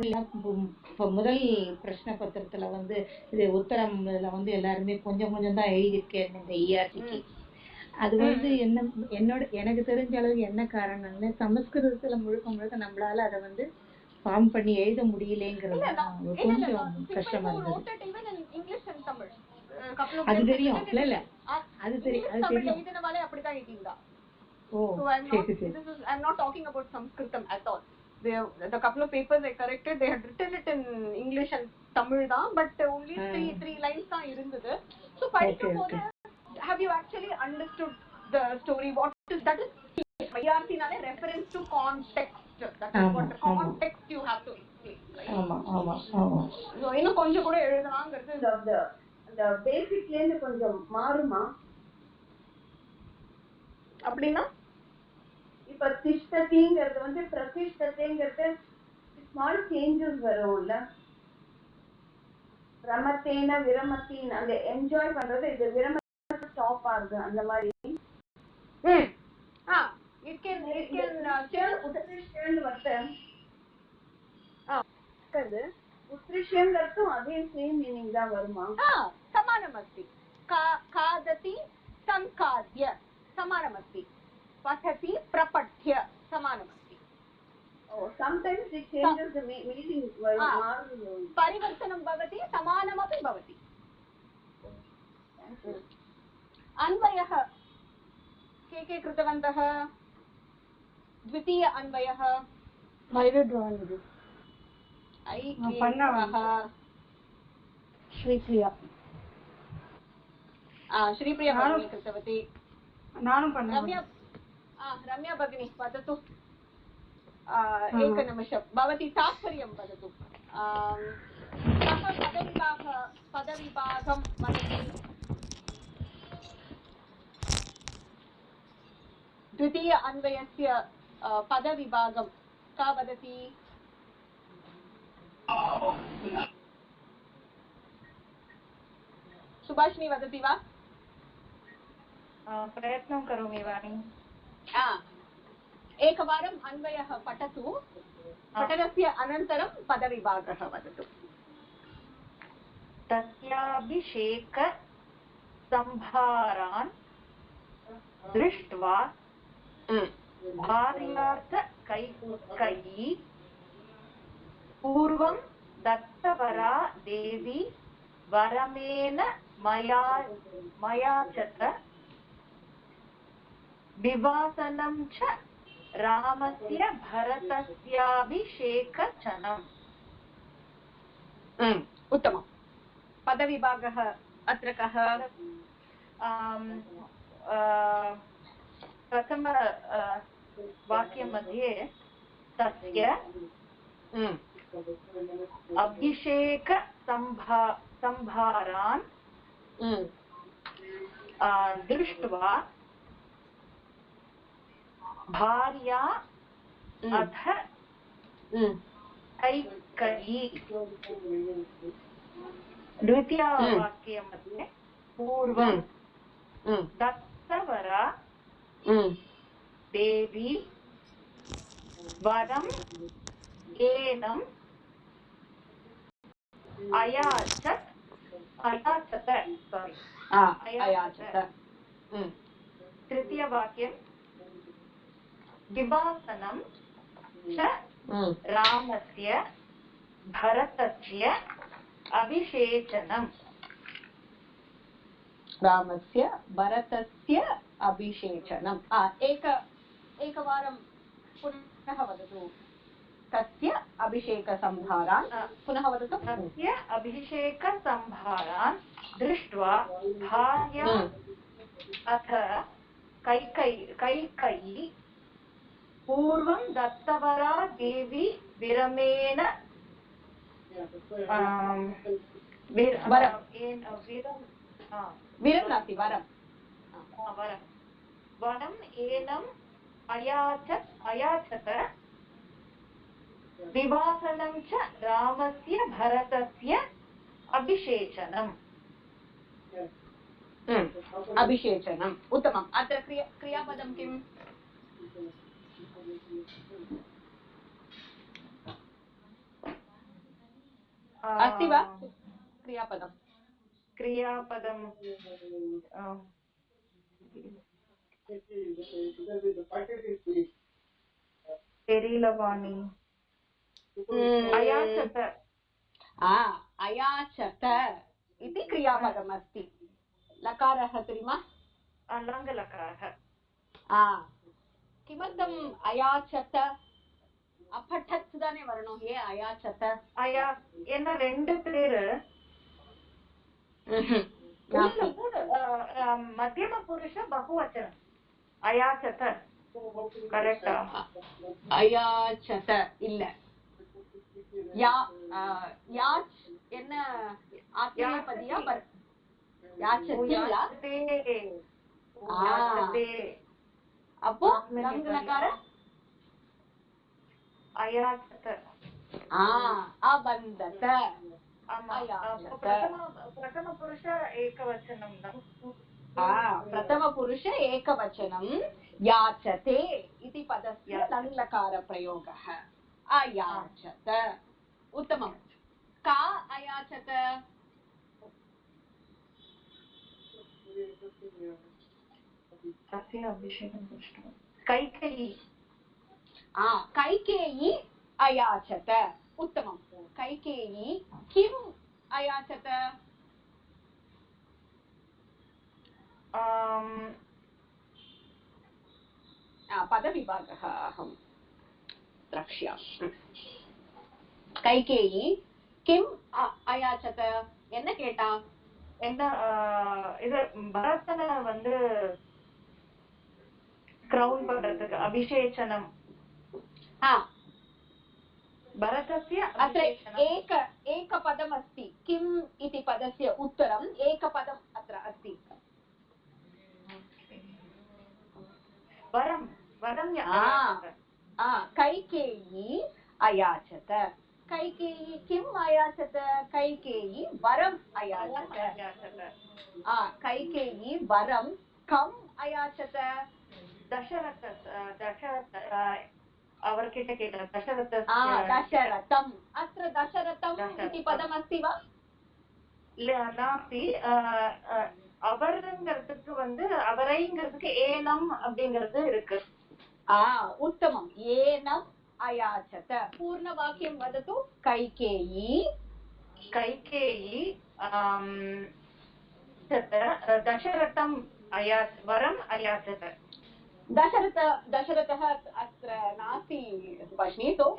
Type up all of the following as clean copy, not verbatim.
இப்போ முதல் பிரச்சனை பத்திரத்துல வந்து இது உத்தரம் எல்லாருமே கொஞ்சம் கொஞ்சம் தான் எழுதியிருக்கேன் இந்த ERTக்கு. அது எனக்கு தெரிஞ்ச அளவுக்கு என்ன காரணம்னு சமஸ்கிருதத்துல முழுக்க நம்மளால அதை ஃபார்ம் பண்ணி எழுத முடியலங்கிறது கொஞ்சம் கஷ்டமா இருந்தது. அது தெரியும் இல்ல அது தெரியும். So I'm not talking about Sanskritam at all. The couple of papers I corrected, they had written it in English and Tamil da, but only three lines da irundhudu. So padikumbodhu, have you actually understood the story? That is IRT nale reference to context. That is what the context you have to explain, right? ஆமா So இன்னும் கொஞ்சம் கூட எழுதலாம்ங்கிறது the basic ல இருந்து கொஞ்சம் மாறுமா அப்படினா இப்ப திஷ்டதிங்கிறது பிரதிஷ்டதிங்கிறது ஸ்மால் சேஞ்சஸ் வரும்ல. ரமத்தேன விரமத்தின் அந்த என்ஜாய் பண்றது இது விரமத்தை ஸ்டாப் ஆகுது அந்த மாதிரி. it can still உத்ரிஷ்யன் வருது. உத்ரிஷ்யங்கிறது அதே சேம் மீனிங் தான் வருமா? சமானமஸ்தி. காததி சம்காத்ய சமானமஸ்தி. பठति प्रपठ्य समानमस्ति. Sometimes it changes the meaning. परिवर्तनं भवति, समानमपि भवति. अन्वयः के कृतवन्तः? द्वितीय अन्वयः श्रीप्रिया भगिनी कृतवती. रम्या भगिनी वदतु. एकनिमिषं भवती तात्पर्यं वदतु. पदविभागं वदति. द्वितीय अन्वयस्य पदविभागं का वदति? सुभाषिनी वदति वा? प्रयत्नं करोमि वाणी. एकवारम् अन्वयः पठतु. पठनस्य अनन्तरं पदविभागः वदतु. तस्याभिषेक संभारान् दृष्ट्वा भार्यार्थ कैकेयी पूर्वं दत्तवरा देवी वरमेन मयाचत विवासनं च रामस्य भरतस्याभिषेकचनम्. उत्तमं. पदविभागः अत्र कः? प्रथम वाक्यं मध्ये तस्य अभिषेक संभारान् दृष्ट्वा भार्या अथ कैकेयी. द्वितीय वाक्य मध्ये पूर्वं दत्तवरा देवी वरम् एनम् अयाचत. तृतीय वाक्यं विवासनं च रामस्य भरतस्य अभिषेचनम्. रामस्य भरतस्य अभिषेचनम्. एकवारं पुनः वदतु. तस्य अभिषेकसंभारान् पुनः वदतु. तस्य अभिषेकसंभारान् दृष्ट्वा भार्या अथ कैकेयी पूर्वं दत्तवरा देवी विरमेण वरम् एनम् अयाचत विवासनं च रामस्य भरतस्य अभिषेचनम्. अभिषेचनम्. उत्तमम्. अत्र क्रियापदं किम्? अस्ति वा क्रियापदम् क्रियापदम् पेरीलवाणी अयाचत अयाचत इति क्रियापदम् अस्ति लकारः त्रिमा लङ्गलकारः किमर्थम् अयाचत अपठत् தானே வரணும் ஏ அயாச்சத என்ன ரெண்டு பேரு மத்தியம புருஷ பகுவச்சனம் அயாச்சத கரெக்டா அயாச்சத இல்ல யாச் என்ன ஆத்மநேபதியா அப்போ லங்லகார அயாச்சத அபந்தத प्रथम पुरुष एकवचनं प्रथम पुरुष एकवचनं याचते इति पदस्य लङ्लकारप्रयोगः अयाचत उत्तमं का अयाचत कैकेयी कैकेयी अयाचत उत्तमं कैकेयी किम् अयाचत पदविभागः अहं द्रक्ष्यामि कैकेयी किम् अयाचत என்ன கேட்டா என்ன இது பரதனை வந்து கிரவுன் பண்றதுக்கு அபிஷேச்சனம் भरतस्य अत्र एकपदम् अस्ति किम् इति पदस्य उत्तरम् एकपदम् अत्र अस्ति वरं कैकेयी अयाचत कैकेयी किम् अयाचत कैकेयी वरम् अयाचत कैकेयी वरं कम् अयाचत दशरथ அவர்கிட்ட கேட்ட दशरथम् अत्र दशरथम् इति पदमस्ति वा நாஸ்தி அவருங்கிறதுக்கு வந்து அவரைங்கிறதுக்கு ஏனம் அப்படிங்கிறது இருக்கு उत्तमम् ஏனம் अयाचत पूर्णवाक्यं वदतु कैकेयी दशरथम् वरम् अयाचत दशरथः अत्र नास्ति भगिनी तो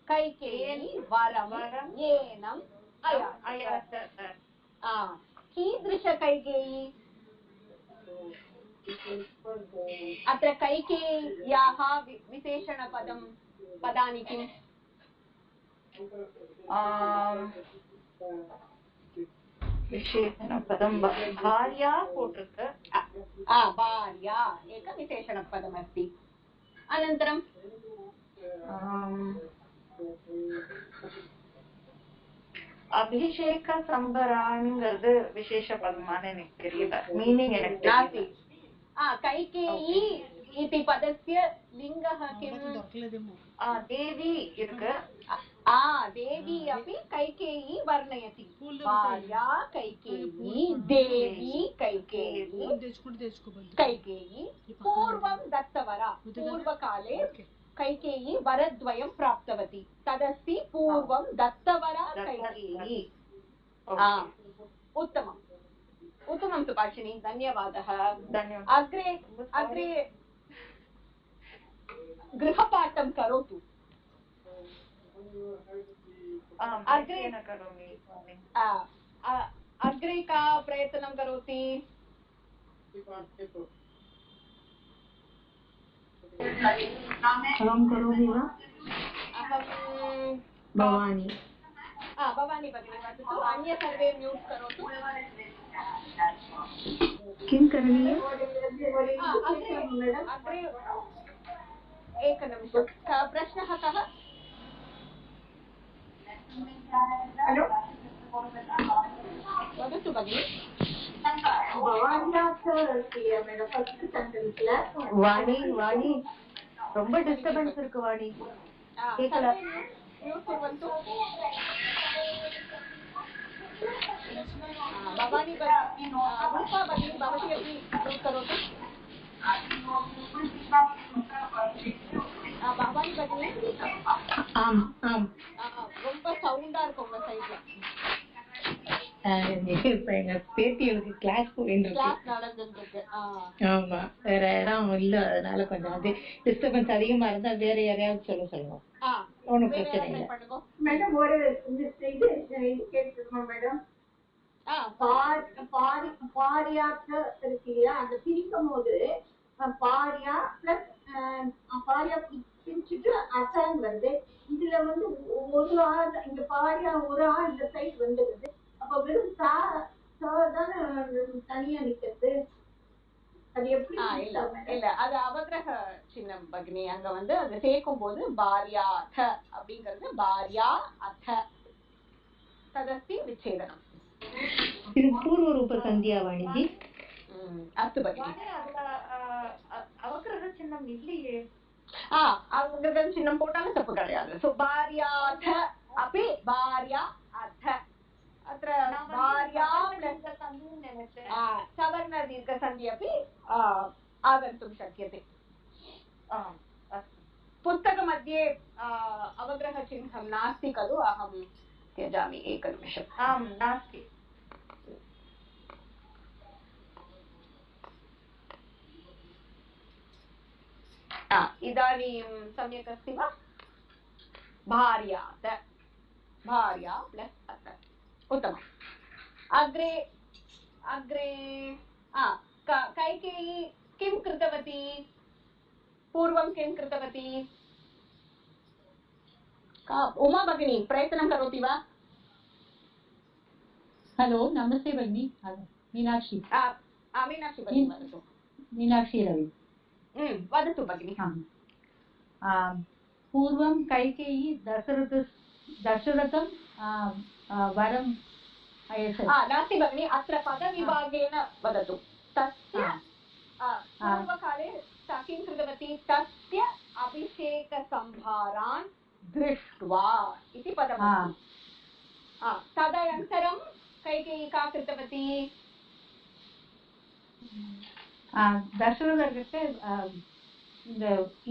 कैकेयी वरं येनम् अयाचत कीदृश कैकेयी अत्र कैकेय्याः पदानि किम् विशेषणपदं भार्या போட்டிருக்கு भार्या एक विशेषणपदम् अस्ति अनन्तरं அபிஷேக சம்பராங்கிறது விசேஷபதமான எனக்கு தெரியல மீனிங் எனக்கு नास्ति कैकेयी इति पदस्य लिङ्गः किम् देवी इருக்கு देवी अपि कैकेयी वर्णयति भार्या कैकेयी देवी कैकेयी पूर्वं दत्तवरा पूर्वकाले कैकेयी वरद्वयं प्राप्तवती तदस्ति पूर्वं दत्तवरा कैकेयी उत्तमम् उत्तमं सुभाषिणी धन्यवादः अग्रे गृहपाठं करोतु अग्रे का प्रयत्नं करोति अहं करोमि वा भवानी भवानी भगिनी वदतु अन्य सर्वे म्यूट् करोतु किं करणीयम् अग्रे एकनिमिषं प्रश्नः कः वदतु भगिनि வாணி ரொம்ப டிஸ்டர்பன்ஸ் இருக்கு வாணி கேக்கல म्यूट् कुर्वन्तु। भवानी रूपा भगिनी भवती अपि म्यूट् करोतु। भवानी भगिनी ஆம் ஆம் ரொம்ப சவுண்டா இருக்கு உங்க சைடுல. இப்ப எங்க பேத்திகளுக்கு கிளாஸ் போயிட்டு கிளாஸ் நடந்துட்டு இருக்கு. ஆமா, வேற இடம் இல்ல, அதனால கொஞ்சம் வந்து டிஸ்டர்பன்ஸ் அதிகமா இருந்தா வேற யாரையாவது சொல்லுங்க. ஒன்னும் பிரச்சனை இல்லை மேடம். ஒரு இது கேட்டுருமா மேடம்? பாரியாக்க இருக்கு இல்லையா, அந்த பிரிக்கும் போது பாரியா பிளஸ் பாரியா பிரிச்சுட்டு அசாங் வருது. இதுல வந்து ஒரு ஆள் இங்க பாரியா ஒரு ஆள் இந்த சைட் வந்துடுது. அப்ப வெறும் தானே தனியா நிக்கிறது. அது எப்படி? இல்ல, அது அவகிரக சின்னம் பக்னி. அங்க வந்து அதை சேர்க்கும் போது பாரியா அத அப்படிங்கிறது பாரியா அத ததஸ்தி விச்சேதனம். இது பூர்வ ரூப சந்தியா வாணிஜி. அஸ்து பக்னி. அவகிரக சின்னம் இல்லையே. அவகிரக சின்னம் போட்டாலும் தப்பு கிடையாது. சோ பாரியாத அப்படி பாரியா அத अत्र भार्या सवर्ण दीर्घसन्धि अपि आगन्तुं शक्यते. पुस्तकमध्ये अवग्रहचिह्नं नास्ति खलु? अहं त्यजामि एकनिमिषम्. आं नास्ति. इदानीं सम्यक् अस्ति वा? भार्यात भार्या प्लस् अत. उत्तमम्. अग्रे अग्रे कैकेयी किं कृतवती? पूर्वं किं कृतवती? उमा भगिनी प्रयत्नं करोति वा? हलो, नमस्ते भगिनी. मीनाक्षी. मीनाक्षी भगिनी वदतु. मीनाक्षी रवि. वदतु भगिनी. पूर्वं कैकेयी दशरथं वरं नास्ति भगिनी, अत्र पदविभागेन वदतु. तस्य पूर्वकाले सा किं कृतवती? तस्य अभिषेकसंभारान् दृष्ट्वा इति पदमस्ति. तदनन्तरं कैकेयी का कृतवती? தசரதர்கிட்ட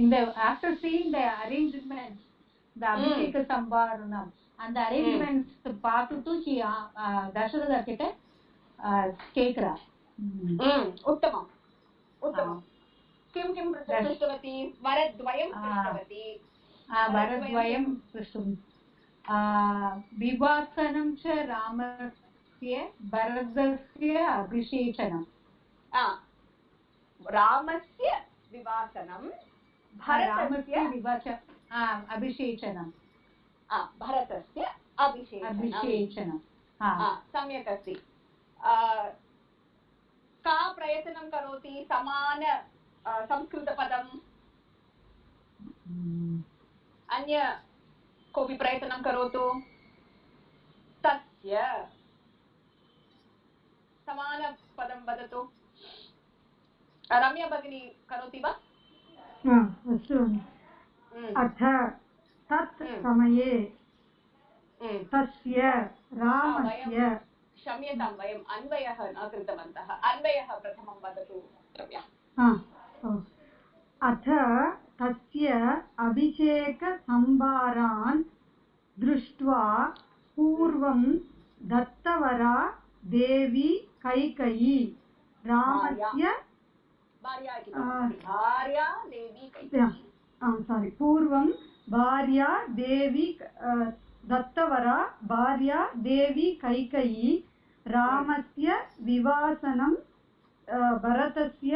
இந்த ஆஃப்டர் சீயிங் த அரேஞ்ச்மெண்ட்ஸ், த அபிஷேக சம்பாரணம், அந்த அரேஞ்ச்மெண்ட்ஸ் பார்த்துட்டு தசரதர் கிட்ட கேக்குறா. उत्तमम् उत्तमम्. किं किं पृष्टवती? वरद्वयं पृष्टवती. वरद्वयं पृष्टं. विवासनं च रामस्य भरतस्य अभिषेचनं. रामस्य विवासनं भरतस्य अभिषेचनं. भरतस्य अभिषेचनं. सम्यक् अस्ति. का प्रयत्नं करोति? समान संस्कृतपदम् अन्य कोऽपि प्रयत्नं करोतु. तस्य समानपदं वदतु. रम्या भगिनी करोति वा? अस्तु. अथ तत् समये तस्य रामस्य. क्षम्यतां, वयम् अन्वयः न कृतवन्तः. अन्वयः प्रथमं वदतु रम्या. अथ तस्य अभिषेकसंभारान् दृष्ट्वा पूर्वं दत्तवरा देवी कैकेयी रामस्य पूर्वं भार्या देवी दत्तवरा भार्या देवी कैकेयी रामस्य विवासनं भरतस्य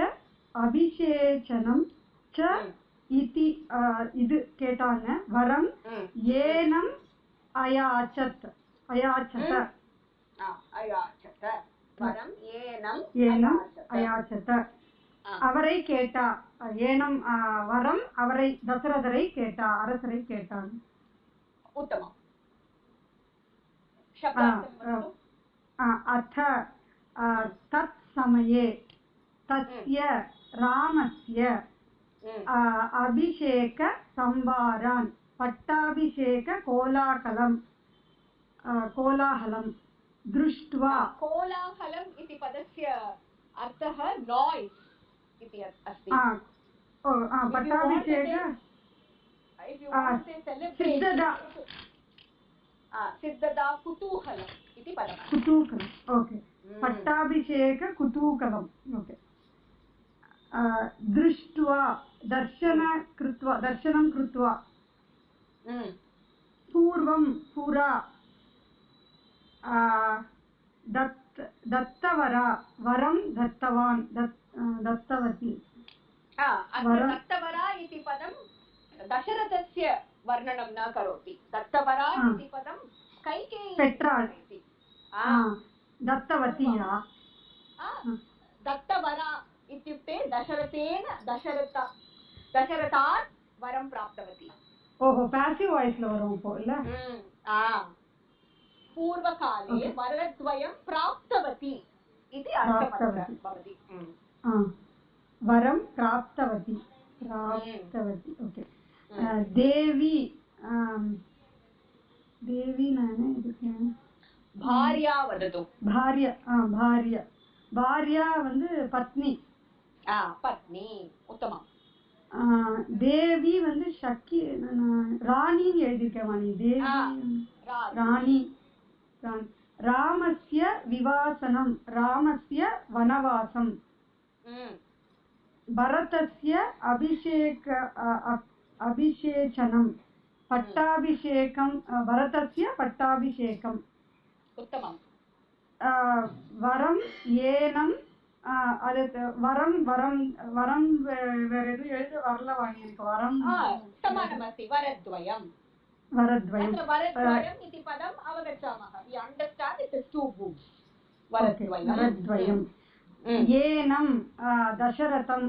अभिषेचनं च इति इदु केटान वरं येनम् अयाचत वरं येनम् अयाचत. அவரை கேட்டா. ஏனம் வரம் அவரை தசரதரை கேட்டா, அரசரை கேட்டான். उत्तमम्. अथ तत् समये तस्य रामस्य अभिषेक संभारान् पट्टाभिषेक कोलाहलं दृष्ट्वा कोलाहलम् इति पदस्य अर्थः नाय्स् इति अस्ति। पट्टाभिषेक सिद्धता कुतूहलम् इति पदम्। कुतूहलम् ओके पट्टाभिषेक कुतूहलम् ओके दृष्ट्वा दर्शनं कृत्वा पूर्वं पुरा दत्तवरा वरं दत्तवान् दत्तवती। दत्तवरा इति पदं दशरथस्य वर्णनं न करोति। दत्तवरा इति पदं कैकेयी इति दत्तवती दत्तवरा इत्युक्ते दशरथात् वरं प्राप्तवती। ओहो पैसिव वॉइस ல வரும் இப்போ இல்ல पूर्वकाले वरद्वयं प्राप्तवती इति अर्थः भवति। वरं प्राप्तवती ओके देवी नाने இதுக்கு भार्या वदतु। भार्या வந்து பத்னி पत्नी उत्तमम्। देवी வந்து शक्ति राणीன்னு எழுதிருக்கேன் देवी राणी रामस्य विवासनं रामस्य वनवासं भरतस्य अभिषेचनं पट्टाभिषेकं भरतस्य पट्टाभिषेकम् उत्तमम्। वरं येनं वरं வேற எதுவும் எழுத வரல வாணி எனக்கு वरं समानमस्ति वरद्वयं इति पदम् अवगच्छामः। We understand it is two books. वरद्वयं येनं दशरथं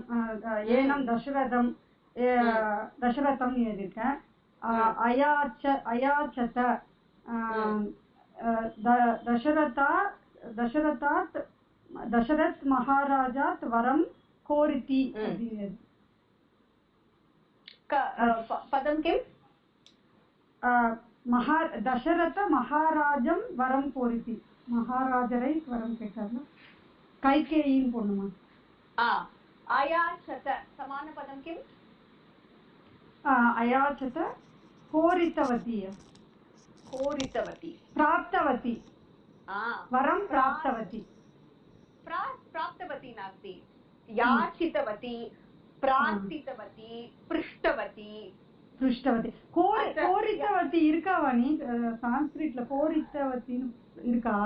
दशरथं எழுதிருக்கேன் अयाचत Dasharath महाराजात् वरं कोरिति पदं किम् दशरथ महाराजं वरं कोरिति महाराजரை वरं கேட்டார்ல கைகேயின் பொண்ணுமா अयाचत समानपदं किम् अयाचत कोरितवती प्राप्तवती वरं प्राप्तवती नास्ति याचितवती प्रार्थितवती पृष्टवती कोरितवती இருக்கா வாணி சான்ஸ்கிரிட்ல கோரித்தவத்தின்னு இருக்கா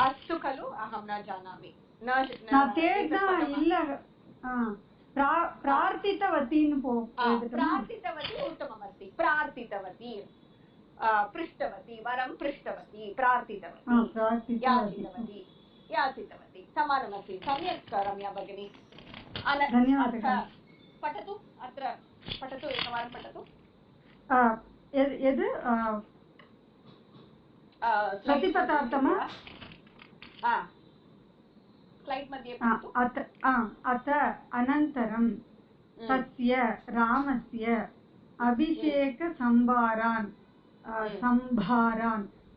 अस्तु खलु अहं न जानामि நான் தேடா இல்ல प्रार्थितवतीன்னு प्रार्थितवती उत्तममस्ति प्रार्थितवती पृष्टवती वरं पृष्टवती प्रार्थितवती याचितवती समानमस्ति। सम्यक् रम्या भगिनी। पठतु अत्र पठतु एकवारं पठतु। यद् प्रतिपदार्थम् स्लैड् मध्ये अत अनन्तरं तस्य रामस्य अभिषेकसंभारान्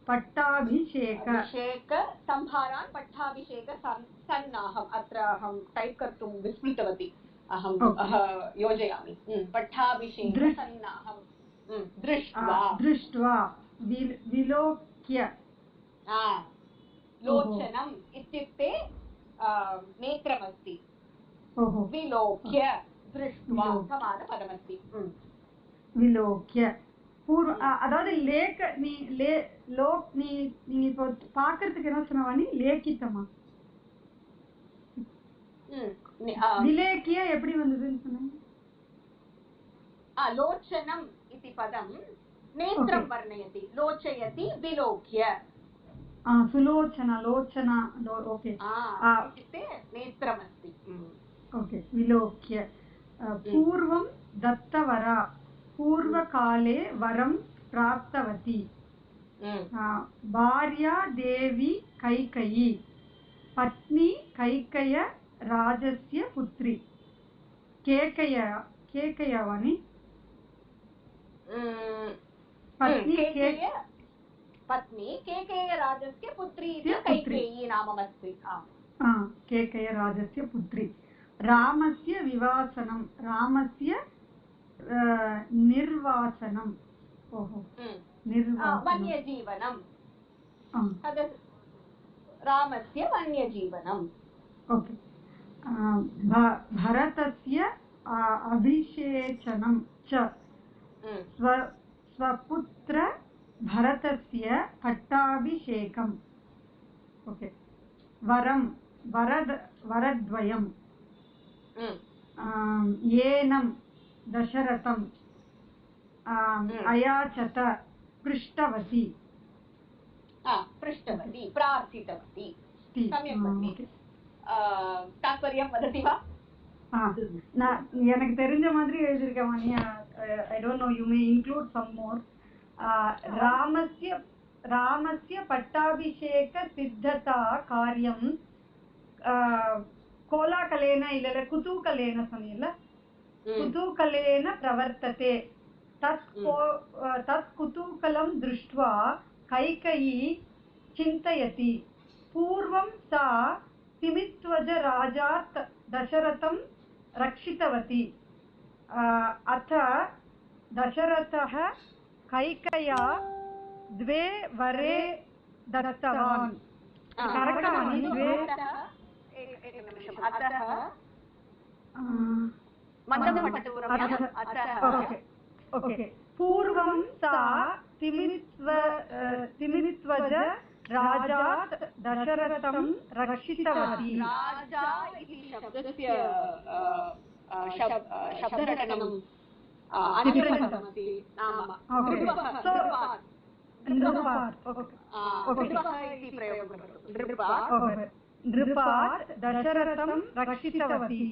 पट्टाभिषेक सन्नाहम् अत्र अहं टैप् कर्तुं विस्मृतवती। अहं योजयामि। पट्टाभिषेक सन्नाहं दृष्ट्वा विलोक्य लोचनम् इत्युक्ते नेत्रमस्ति। विलोक्य दृष्ट्वा समानपदमस्ति। विलोक्य पूर्व அதாவது லேக் நீ இப்போ பாக்குறதுக்கு என்ன சொன்னவா நீ லேக்கித்தமா விலேக்கிய எப்படி வந்ததுன்னு சொன்னீங்க लोचनम् इति पदं नेत्रं वर्णयति लोचयति विलोक्य सुलोचना लोचना ओके इत्युक्ते नेत्रमस्ति ओके विलोक्य पूर्वं दत्तवरा पूर्वकाले वरं प्राप्तवती भार्या देवी कैकेयी पत्नी कैकेय राजस्य पुत्री केकया वाणी पत्नी पत्नी केकयराजस्य पुत्री इति कैकेयी नाममस्ति। केकयराजस्य पुत्री। रामस्य विवासनं, रामस्य निर्वासनं, वन्यजीवनं, रामस्य वन्यजीवनम्। ओके। भरतस्य अभिषेचनं च, स्वपुत्र भरतस्य पट्टाभिषेकम्। ओके। वरद्वयं, येनं दशरथं अयाचत, पृष्टवती, प्रार्थितवती। सम्यक् भगिनि। तात्पर्यं वदति वा? எனக்கு தெரிஞ்ச மாதிரி எழுதிருக்கேன் மணியா. I don't know, you may include some more. रामस्य पट्टाभिषेक सिद्धता कार्यं कोलाकलेन इल्ल कुतूकलेन समयल्ल कुतूकलेन प्रवर्तते। तत् कुतूकलं दृष्ट्वा कैकेयी चिन्तयति, पूर्वं सा तिमित्वज राजात् दशरथं रक्षितवती, अथ दशरथः कैकेय्या द्वे वरे दत्तवान्। पूर्वं सा तिमित्वज राजात् दशरथं रक्षितवती। राजा इति शब्दस्य शब्दरचनम् अन्यपदमस्ति नाम नृपात् दशरथं रक्षितवती।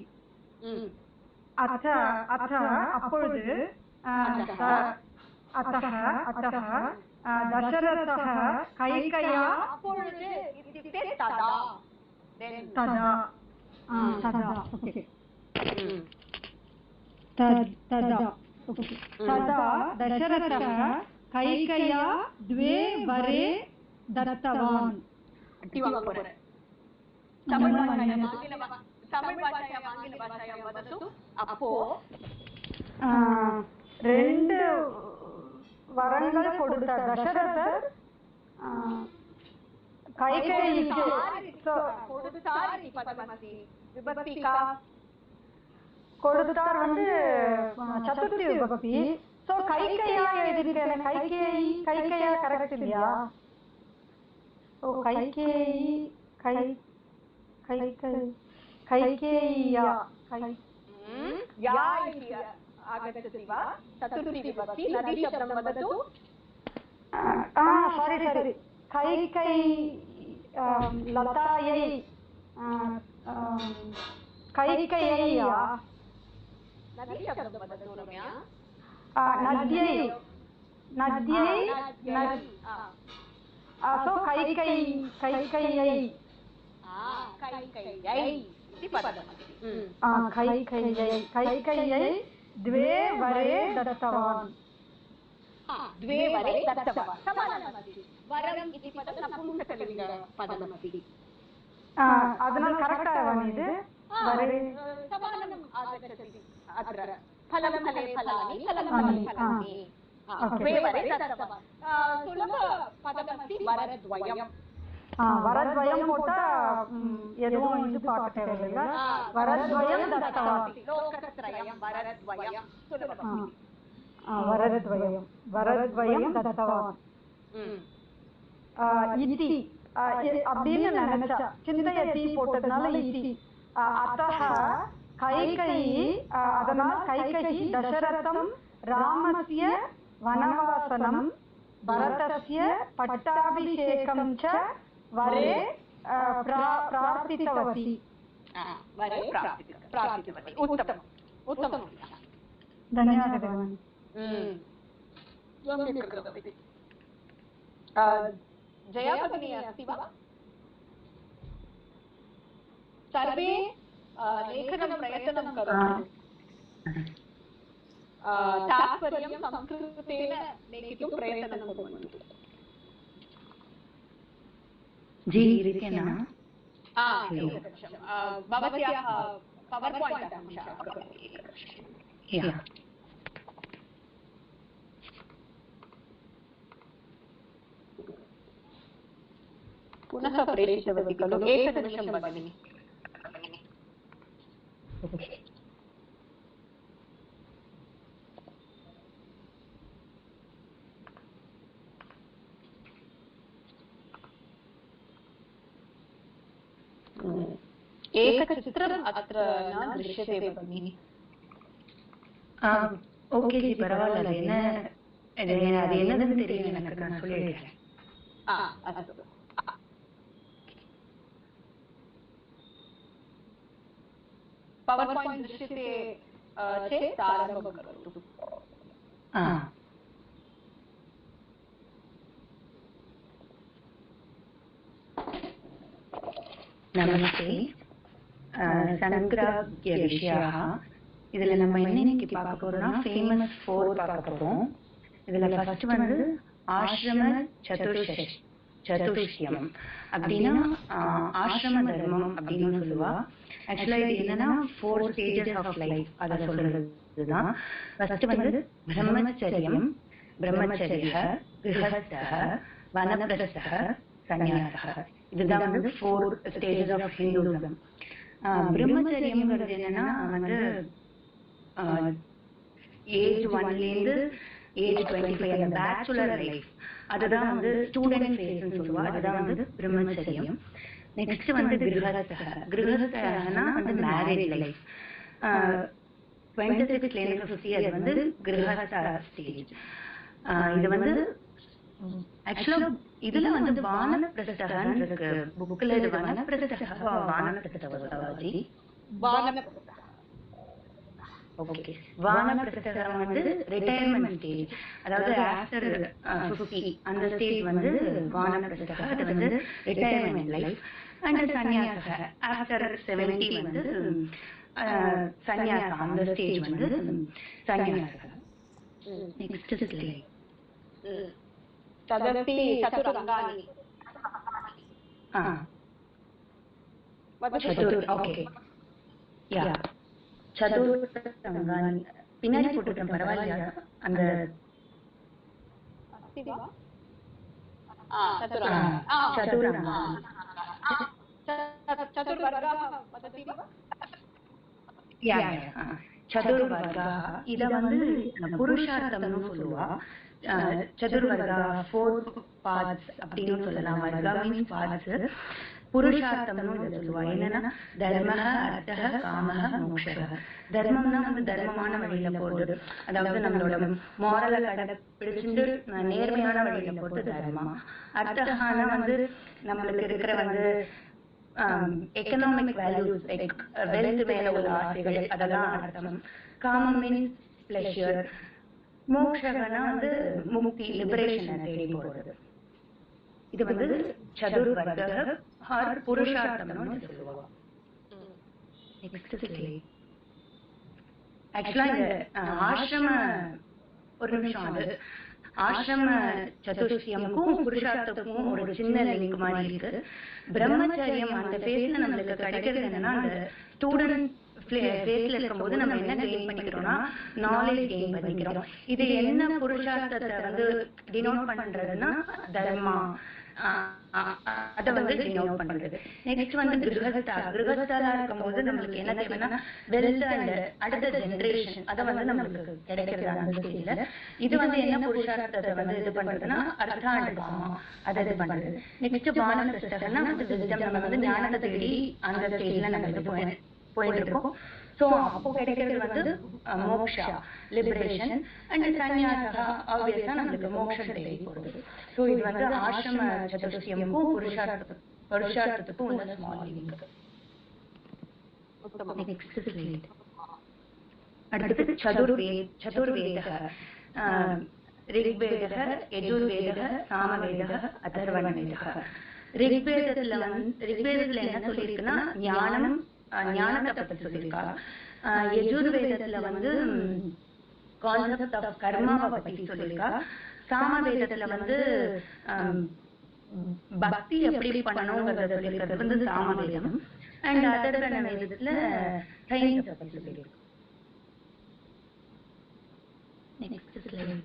अथ அப்பொழுது दशरथः कैकेय्या तदा दशरथः कैकेय्या द्वे वरे दत्तवान्। ரெண்டு வரங்கள் கொடுத்த தசரதர் கைகேயிக்கு கொடுத்தார் வந்து சதுர்த்தி விபக்தி. சோ கைகேயா எழுதிருக்கேன். கைகேயா கரெக்ட் இல்லையா? ஓ கைகேயி கைகேயா आगच्छति वा? चतुर्थी विभक्ति नदी शब्दं वदतु। सारी कैकेयी लतायै कैकेय्या नदी शब्दं वदतु रम्या। नद्यै सो कैकेय्यै इति पदमस्ति। कैकेय्यै द्वे वरे दत्तवान्। द्वे वरे दत्तवान् समानमस्ति। वरम् इति पदं नपुंसकलिङ्ग पदमस्ति। அதனால கரெக்ட்டா இது वरे समानम् आगच्छति अत्र। फलं फले फलानि फलं फले फलानि। द्वे वरे दत्तवान्। सुलभ पदमस्ति वरद्वयम्। वरद्वयं போட்டா எதுவும் இது பார்க்க தேவையில்லை. वरद्वयं दत्तवान्। लोकत्रयं वरद्वयं सुलभम्। वरद्वयं दत्तवान् इति அப்படின்னு நினைச்சா. சிந்தையதி போட்டதுனால இति. अतः कैकेयी அதனால் கைகேயி दशरथं रामस्य वनवासनं भरतस्य पट्टाभिषेकं च वरे प्रार्थितवती। उत्तमं। धन्यवादः भगिनी। जया भगिनी अस्ति वा? सर्वे लेखनं प्रयत्नं करोतु। तात्पर्यं संस्कृतेन लेखितुं प्रयत्नं कुर्वन्तु। जी इत्येन एकनिमिषं भवत्याः पवर् पायिण्ट् अंशः पुनः प्रेषितवती खलु, एकनिमिषं भगिनि। एकचित्रम् अत्र न दृश्यते भगिनि। ஓகே ஜி, பரவாயில்ல. அது என்னதுன்னு தெரியல எனக்கு, நான் சொல்லிடுறேன். अस्तु। पवर् पायिण्ट् दृश्यते चेत् आरम्भं करोतु। நமஸ்தே. சங்கிராஹ்ய விஷயாः. இதுல நம்ம இன்னைக்கு பார்க்க போறோம்னா ஃபேமஸ் 4 பார்க்க போறோம். இதுல ஃபர்ஸ்ட் வந்து ஆசிரம சதுஷ்யம் அப்படின்னா ஆசிரம தர்மம் அப்படின்னு சொல்லுவா. ஆக்சுவலா இது என்னன்னா 4 stages ஆஃப் லைஃப் அதை சொல்றதுதான். ஃபர்ஸ்ட் வந்து பிரம்மச்சரியம், பிரம்மச்சரிய, கிரஹஸ்தः, வனப்பிரஸ்தः, சன்னியாசः. இதுதான் வந்து 4 stages ஆஃப் ஹிந்துசம். பிரம்மச்சரியம்ங்கிறது என்னன்னா வந்து ஏஜ் 1லேருந்து ஏஜ் 25 அந்த பேச்சுலர் லைஃப், அதுதான் வந்து ஸ்டூடெண்ட் ஃபேஸ்ன்னு சொல்லுவா. அதுதான் வந்து பிரம்மச்சரியம். நெக்ஸ்ட் வந்து கிரஹஸ்தனா வந்து மேரேஜ் லைஃப். 26லேருந்து 50 அது வந்து கிரஹஸ்த ஸ்டேஜ். இது வந்து ஆக்சுவலா இதுல வந்து வானப்பிரஸ்தகன் இருக்கு புக்ல. இது வானப்பிரஸ்தகவாஜி. ஓகே, வானப்பிரஸ்தகம் வந்து ரிட்டையர்மெண்ட் ஸ்டேஜ், அதாவது ஆஃப்டர் 50 அந்த ஸ்டேஜ் வந்து வானப்பிரஸ்தக, அது வந்து ரிட்டையர்மெண்ட் லைஃப். அண்ட் சன்னியாசக ஆஃப்டர் 70 வந்து சன்னியாசம், அந்த ஸ்டேஜ் வந்து சன்னியாசக. Next slide. तदपि चतुरङ्गानि। ஓகே யா, சதுரங்கானி பின்னாடி போட்டுட்டேன், பரவாயில்லையா? அந்த சதுர்வர்கா இத வந்து புருஷார்த்தம்னு சொல்லுவா. சதுர்வர்கா 4 பார்ட்ஸ் அப்படின்னு சொல்லலாம். Varga means parts. புருஷார்த்தம்னு இதை சொல்லுவா. என்னன்னா தர்மஹ, அர்த்தஹ, காமஹ, மோக்ஷஹ. தர்மம்னா வந்து தர்மமான வழியில போறது, அதாவது நம்மளோட மாரல கடைபிடிச்சுட்டு நேர்மையான வழியில போறது தர்மம். அர்த்தஹானா வந்து நம்மளுக்கு இருக்கிற வந்து எக்கனாமிக் வேல்யூஸ், வெல்த் மேல உள்ள ஆசைகள், அதெல்லாம் அர்த்தம். காமம் மீன்ஸ் பிளஷர். மோக்ஷகனா வந்து முக்தி, லிபரேஷனை தேடி போறது. இது வந்து சதுர்வர்க ஆர் புருஷார்த்தம்னு சொல்லுவாங்க. Next slide. ஆக்சுவலா இந்த ஆசிரம ஒரு நிமிஷம், அது ஆசிரம சதுஷ்யமுக்கும் புருஷார்த்தத்துக்கும் ஒரு சின்ன லிங்க் மாதிரி இருக்கு. பிரம்மச்சரியம் அந்த ஃபேஸ்ல நம்மளுக்கு கிடைக்கிறது என்னன்னா, அந்த ஸ்டூடெண்ட் ஃபேஸ்ல இருக்கும்போது நம்ம என்ன கெயின் பண்ணிக்கிறோம்னா நாலேஜ் கெயின் பண்ணிக்கிறோம். இது என்ன புருஷார்த்தத்தை வந்து டினோட் பண்றதுன்னா தர்மா, அதை வந்து டினோட் பண்றது. நெக்ஸ்ட் வந்து கிரகஸ்தா இருக்கும்போது நம்மளுக்கு என்ன தேவைன்னா வெல்த் அண்ட் அடுத்த ஜெனரேஷன், அதை வந்து நம்மளுக்கு கிடைக்கிறது அந்த ஸ்டேஜ்ல. இது வந்து என்ன புருஷார்த்தத்தை வந்து இது பண்றதுன்னா அர்த்தா அண்ட் காமா, அதை இது பண்றது. நெக்ஸ்ட் வானப்பிரஸ்தகன்னா வந்து விஸ்டம், நம்ம வந்து ஞானத்தை தேடி அந்த ஸ்டேஜ்ல நம்ம இது போயிட்டு இருக்கோம். சோ அப்போ கிடைக்கிறது வந்து மோக்ஷா, லிபரேஷன். அண்ட் சன்னியாசா ஆப்வியஸா நம்மளுக்கு மோக்ஷம் தேடி போறது. சோ இது வந்து ஆசிரம சதுஷ்யமுக்கும் புருஷார்த்தத்துக்கும் உள்ள ஸ்மால் லிங்க். Next slide. அடுத்து சதுர்வேதः, ரிக்வேதः, யஜுர்வேதः, சாமவேதः, அதர்வணவேதः. ரிக்வேதத்துல என்ன சொல்லியிருக்குன்னா ஞானத்தை பத்தி சொல்லியிருக்கா. யஜுர்வேதத்துல வந்து கான்செப்ட் ஆஃப் கர்மாவை பத்தி சொல்லியிருக்கா. சாமவேதத்துல வந்து பக்தி எப்படி பண்ணணுங்கிறத சொல்லியிருக்கிறது வந்து சாமவேதம். அண்ட் அதர்வன வேதத்துல சயின்ஸை பத்தி சொல்லியிருக்கு. Next slide.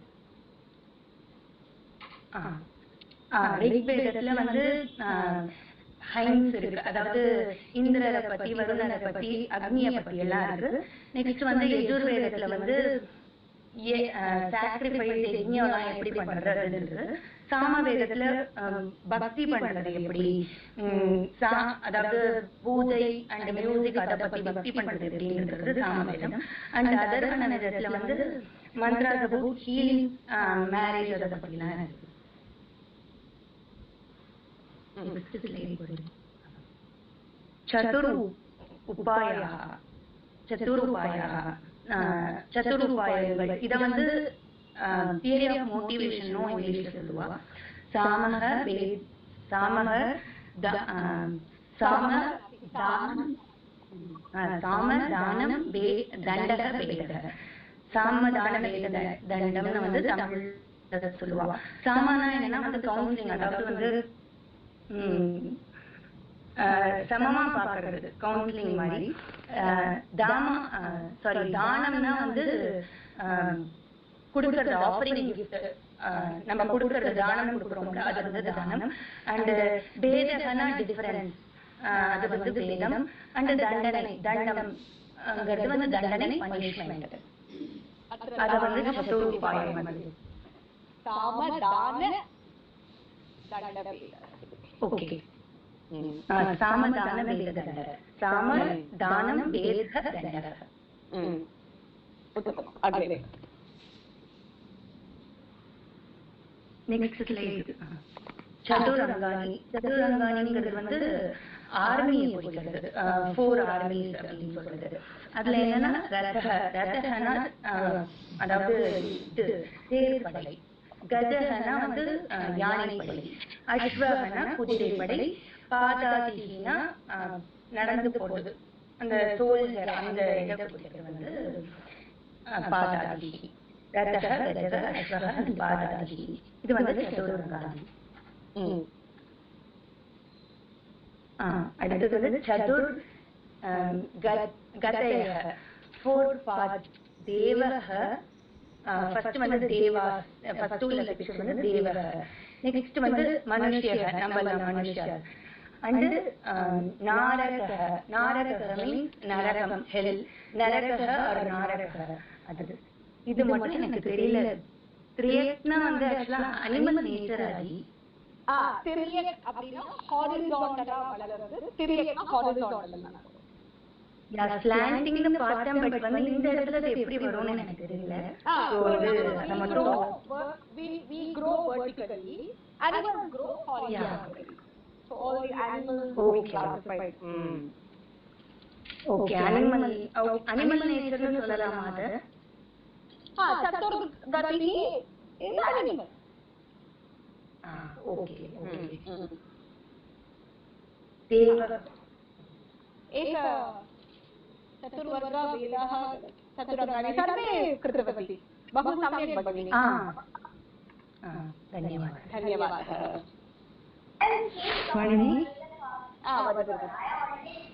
ரிக்வேதத்துல வந்து ஹைன்ஸ் இருக்கு, அதாவது இந்திரரை பத்தி, வருணரை பத்தி, அக்னியை பத்தி எல்லாம் இருக்கு. நெக்ஸ்ட் வந்து யஜுர்வேதத்துல வந்து சாக்ரிஃபைஸ் யஜ்ஞம்லாம் எப்படி பண்றதுன்னு இருக்கு. சாமவேதத்துல பக்தி பண்றது எப்படி, அதாவது பூஜை அண்ட் மியூசிக் அதை பத்தி பக்தி பண்றது எப்படின்றது சாமவேதம். அண்ட் அதர்வன வேதத்துல வந்து மந்த்ராஸ் அபவுட் ஹீலிங், மேரேஜ் அதை பத்திலாம் இருக்கு. சதுருபாயங்கள் இத வந்து தியரி ஆஃப் மோட்டிவேஷனும் இங்கிலீஷ்ல சொல்லுவா. சாமக தானம் தண்டக பேதக. சாமதான வேத தண்டம்னு வந்து தமிழ்ல சொல்லுவா. சாமனா என்னன்னா வந்து கவுன்சிலிங், அதாவது வந்து சமமா பாக்குறது, கவுன்சிலிங் மாதிரி. தானம்னா வந்து கொடுக்கறது, ஆஃபரிங் கிஃப்ட், நம்ம கொடுக்கறது தானம் கொடுக்குறோம்ல, அது வந்து தானம். அண்ட் பேதகனா டிஃபரன்ஸ், அது வந்து பேதம். அண்ட் தண்டனை, தண்டம்ங்கிறது வந்து தண்டனை, பனிஷ்மெண்ட். அது வந்து சதுருபாயம் வந்து. ஓகே, சாமதான வேத தண்டக, சாமதானம் வேத தண்டக. Next slide. சதுரங்காணி. சதுரங்காணிங்கிறது வந்து ஆர்மியை குறிக்கிறது, 4 ஆர்மிஸ் அப்படின்னு சொல்றது. அதுல என்னன்னா ரதகனா அதாவது தேர்ப்படை, கஜகனா வந்து யானைப்படை, அஸ்வகனா குதிரைப்படை, பாதாதினா நடந்து போறது, அந்த சோல்ஜர், அந்த இதை குறிக்கிறது வந்து பாதாதி. ரதக கஜக அஸ்வக பாதாதி, இது வந்து சதுரங்காணி. அடுத்தது வந்து சதுர் கதய, 4 பார்ட். தேவக, ஃபர்ஸ்ட் வந்து தேவா, ஃபர்ஸ்ட் உள்ள செக்ஷன் வந்து தேவக. நெக்ஸ்ட் வந்து மனுஷ்யக, நம்ம மனுஷ்யர். அண்ட் நாரக, நாரக மீன்ஸ் நரகம், ஹெல். நரக ஆர் நாரக, அது இது மட்டும் எனக்கு தெரியல. திரியக்னா வந்து அனிமல் நேச்சர். ஆகி திரியக் அப்படினா ஹாரிசான்டலா வளருது, திரியக்னா ஹாரிசான்டலா. ஸ்லாண்டிங்னு பார்த்தேன், பட் வந்து இந்த இடத்துல எப்படி வரும்னு எனக்கு தெரியல. சோ அது மட்டும் we grow vertically, animals grow horizontally. So all the animals are classified. Okay, animal நேச்சர்னு சொல்லலாமா அது? சதுர்கதி is animal. ஓகே. தேவ एक चतुर्वर्गा वेदाः चतुरङ्गानि सर्वे कृतवती. बहु सम्यक् भगिनी. धन्यवादः.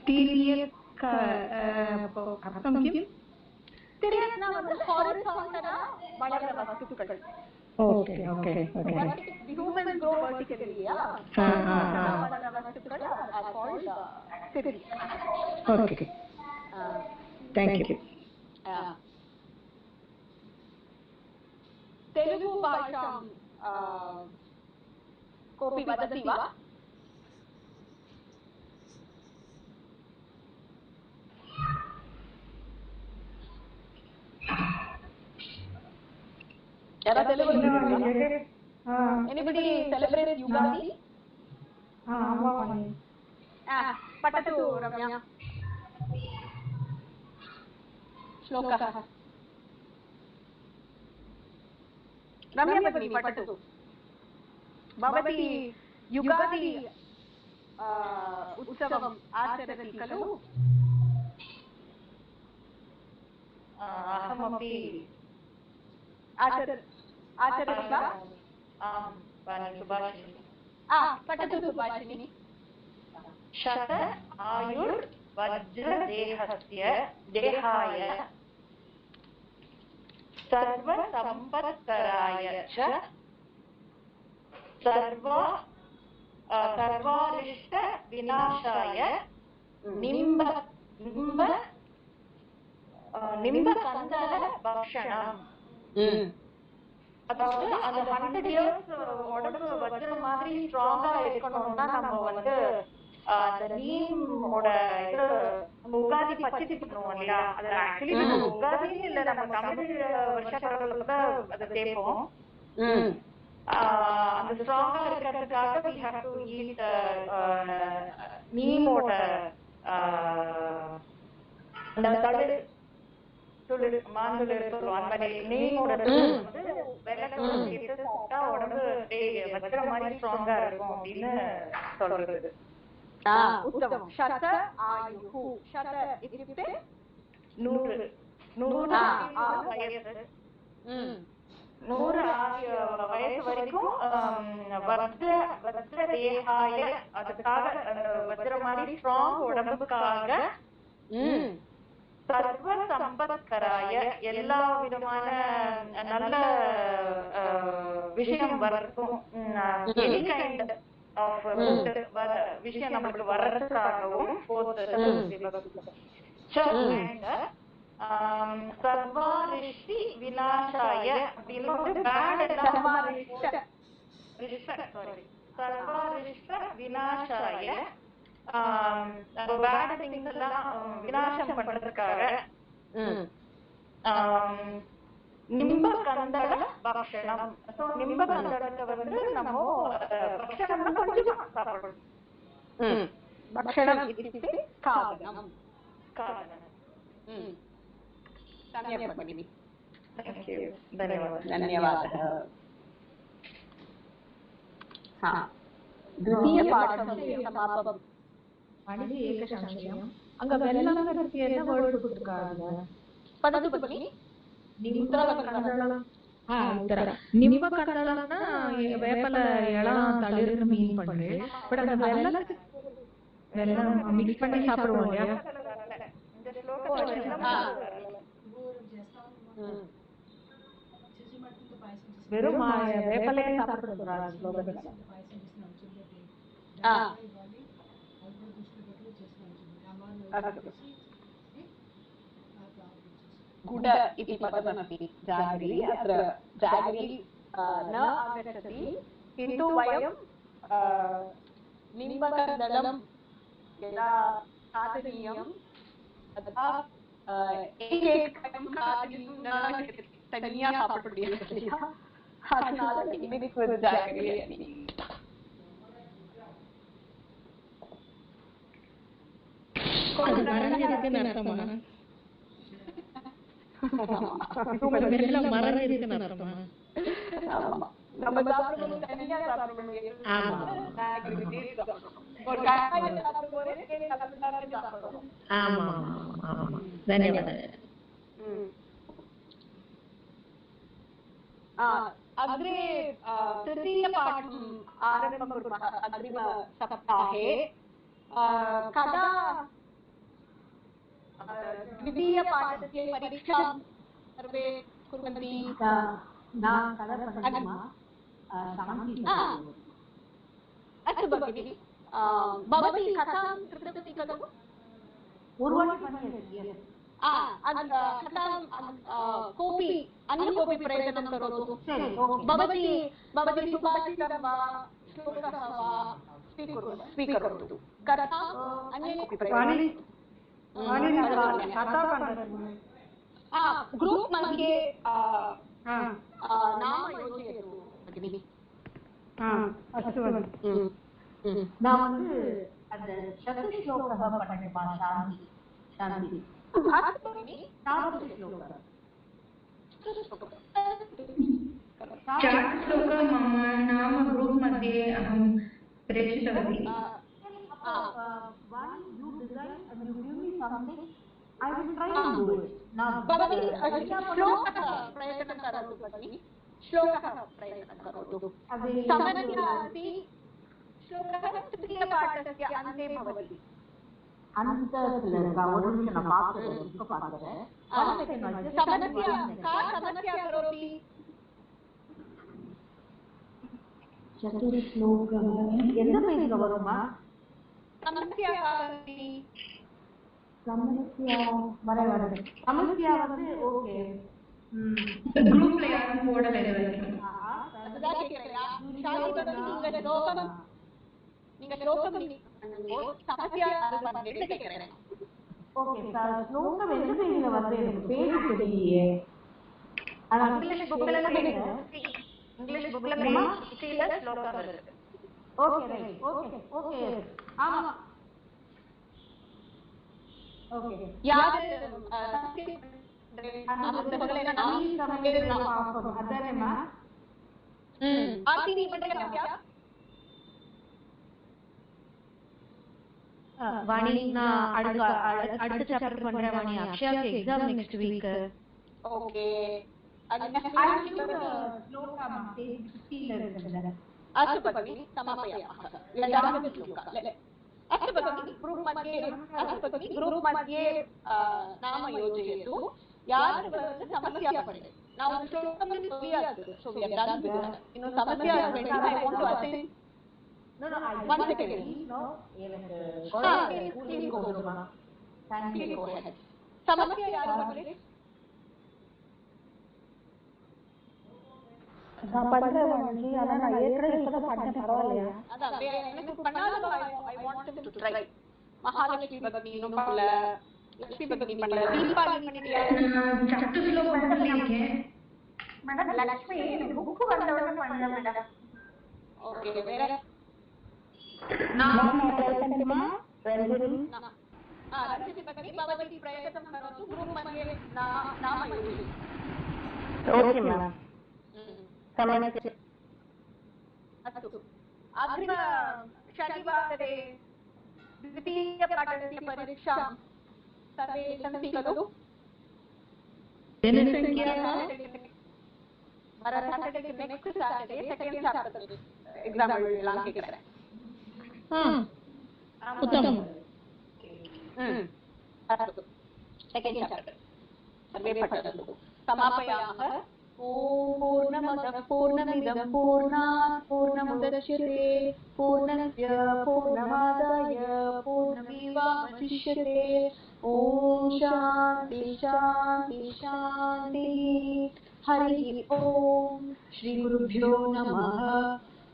तिर्यक् अर्थं किम्? तिर्यक् नाम हॉरिजॉन्टल वलर वस्तुक्कल. Okay. The humans grow vertically. वलर वस्तुक्कल are called तिर्यक्. Okay. Thank you. Telugu भाषां कोऽपि वदति वा? Anybody celebrate Yugadi? पठतु रम्या. श्लोकः. रम्या भगिनी पठतु. भवती युगादि उत्सवम् आचरति खलु? अहमपि आचरिता सुभाषिनी पठतु सुभाषिनी शत आयुर् वज्रदेहस्य देहाय सर्वसम्पत्कराय च सर्वारिष्ट विनाशाय निम्बकन्दल भक्षणम्. அதாவது அந்த 100 இயர்ஸ் உடம்பு வஜ்ர மாதிரி ஸ்ட்ராங்கா இருக்கணும்னா நம்ம வந்து அந்த நீமோட இது நம்ம உகாதி பச்சடி பண்ணுவோம் இல்லையா, அது ஆக்சுவலி நம்ம உகாதின்னு இல்ல, நம்ம தமிழ் வருஷ பிறகுல அதை தேய்ப்போம். அந்த ஸ்ட்ராங்கா இருக்கிறதுக்காக we have to eat நீமோட அந்த தளிர் துளிர் மாந்தளிர் சொல்லுவோம். அந்த மாதிரி நீமோட வந்து வெள்ளத்தோட சேர்த்து சாப்பிட்டா உடம்பு வஜ்ர மாதிரி ஸ்ட்ராங்கா இருக்கும் அப்படின்னு சொல்றது. उत्तमं. शत आयुः. शत इत्युक्ते 100 வயசு. 100 வயசு வரைக்கும் வஜ்ர தேகாய, அதுக்காக வஜ்ர மாதிரி ஸ்ட்ராங் உடம்புக்காக, சர்வ சம்பத்கராய, எல்லா விதமான நல்ல விஷயம் வரக்கும், எனி கைண்ட் விஷயம் நம்மளுக்கு வர்றதுக்காகவும் சர்வாரிஷ்டி விநாசாய சர்வாரிஷ்ட விநாசாய பேட் திங்ஸ் எல்லாம் விநாசம் பண்றதுக்காக நிம்பகந்தள பக்ஷணம். சோ நிம்பகந்தளத்தை வந்து நம்ம பக்ஷணம்னா கொஞ்சமா சாப்பிடணும். भक्षणम् इत्युक्ते खादनम्. सम्यक् भगिनि. धन्यवादः. द्वितीयपाठं समापम्. மனித ஏக சங்கயம். அங்க வெள்ளங்கிறதுக்கு என்ன வேர்ட் கொடுத்திருக்காங்க? पठतु भगिनि. நிம்பகந்தளம்னா வேப்பல இளம் தளிர்னு மீன் பண்றேன். பட் அந்த வெள்ளம் மிக்ஸ் பண்ணி சாப்பிடுவோம் இல்லையா? வெறும் வேப்பலையே சாப்பிடுறாங்க. गुड इति पदमस्ति जागरी. अत्र जागरी न आगच्छति, किन्तु वयं निम्बकदलं यदा खादनीयं तदा एकैकं खादनीयं न तनिया சாப்பிடக்கூடியது. அதனால மிக்ஸ் வித் ஜாகரி. மறந்துருக்கு அர்த்தமா? மறந்துருக்கு அர்த்தமா? ஆமா. நம்ம சாப்பிடும்போது தனியா சாப்பிடணும். ஆமா. ஒரு காய் சாப்பிடும்போது சாப்பிடணும். ஆமா ஆமா. धन्यवादः. अग्रे तृतीयपाठम् आरम्भं कुर्मः अग्रिमसप्ताहे. कदा द्वितीयपाठस्य परीक्षां सर्वे कुर्वन्ति? अस्तु भगिनि. भवती कथां कृतवती खलु? कोऽपि अन्य कोऽपि प्रयत्नं करोतु. भवती सुभाषितं वा श्लोकः वा स्वीकरोतु. कथा अन्य कोऽपि प्रयत्नं ग्रूप् मध्ये नाम योजयतु भगिनि. अस्तु भगिनि. நான் வந்து அந்த சக்தி ஸ்லோகம் பண்ணேன்ப்பா. சாந்தி श्लोकं मम नाम ग्रूप् मध्ये अहं प्रेषितवती. भवती श्लोकः प्रयत्नं करोतु भगिनि श्लोकः प्रयत्नं करोतु समस्या अस्ति श्लोकः तृतीयपाठस्य अन्ते भवति समस्या का समस्या करोति चतुश्लोकः எந்த பேஜ்ல வருமா समस्या का अस्ति समस्या समस्या வந்து ஓகே குரூப்ல யாரும் போடல அதுதான் கேக்குறேன் ஷாலி பத்தி நீங்க ஸ்லோகம் समस्या அது பண்ணிட்டு கேக்குறேன் ஓகே சார் ஸ்லோகம் எந்த பேஜ்ல வருது எனக்கு பேஜ் தெரியலையே அது இங்கிலீஷ் புக்ல ஸ்ரீல ஸ்லோகம் வருது ஓகே ரைட் ஓகே ஓகே ஆமா ஓகே யாரு அதேமா आरती नहीं बनेगा क्या वाणी நான் அடுத்த சாப்டர் பண்றேன் வாணி அக்ஷயாக்கு எக்ஸாம் நெக்ஸ்ட் வீக் ओके अस्तु भगिनि समापयामः अस्तु भगिनि ग्रुप् मध्ये नाम योजयतु यार समस्या पड़े ನಾವು ಶ್ಲೋಕಂ so we are done with that ಇನ್ನು ಸಮಸ್ಯೆ I want to attend no I 1 second no please go ahead ಸಮಸ್ಯೆ ಯಾರು ಬರಲಿ நான் பண்றேன் வாணி ஆனா நான் ஏற்கனவே இப்பதான் பண்ணேன் பரவாயில்லையா அதான் எனக்கு பண்ணாத I want them to try Mahalakshmi Bhagavathi இன்னும் பண்ணல லட்சுமி பகவதி பண்ணல தீபாவளி பண்ணிட்டியா சத்துஸ்லோகம் பண்ணிருக்கேன் மேடம் லட்சுமி புக் வந்தவங்க பண்ணல மேடம் ஓகே வேற நான் பண்ணட்டுமா ரஞ்சினி लक्ष्मी भगिनी भवती प्रयत्नं करोतु ग्रुप् मध्ये नाम योजयतु ओके मैम समस्या अस्तु अग्रिम शनिवासरे द्वितीयपाठस्य परीक्षां सर्वे सन्ति खलु जनसंख्या Saturday next Saturday second chapter exam लांके करें उत्तम अस्तु सेकेंड चैप्टर सर्वे पठन्तु समापयामः पूर्णमदः पूर्णमिदं पूर्णात् पूर्णमुदच्यते पूर्णस्य पूर्णमादाय पूर्णमेवावशिष्यते ॐ शान्ति शान्ति शान्तिः हरिः ॐ श्री गुरुभ्यो नमः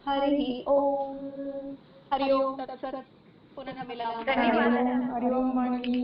हरिः ॐ हरि ओम तत्सत् पुनः मिलामः हरि ओम वाणी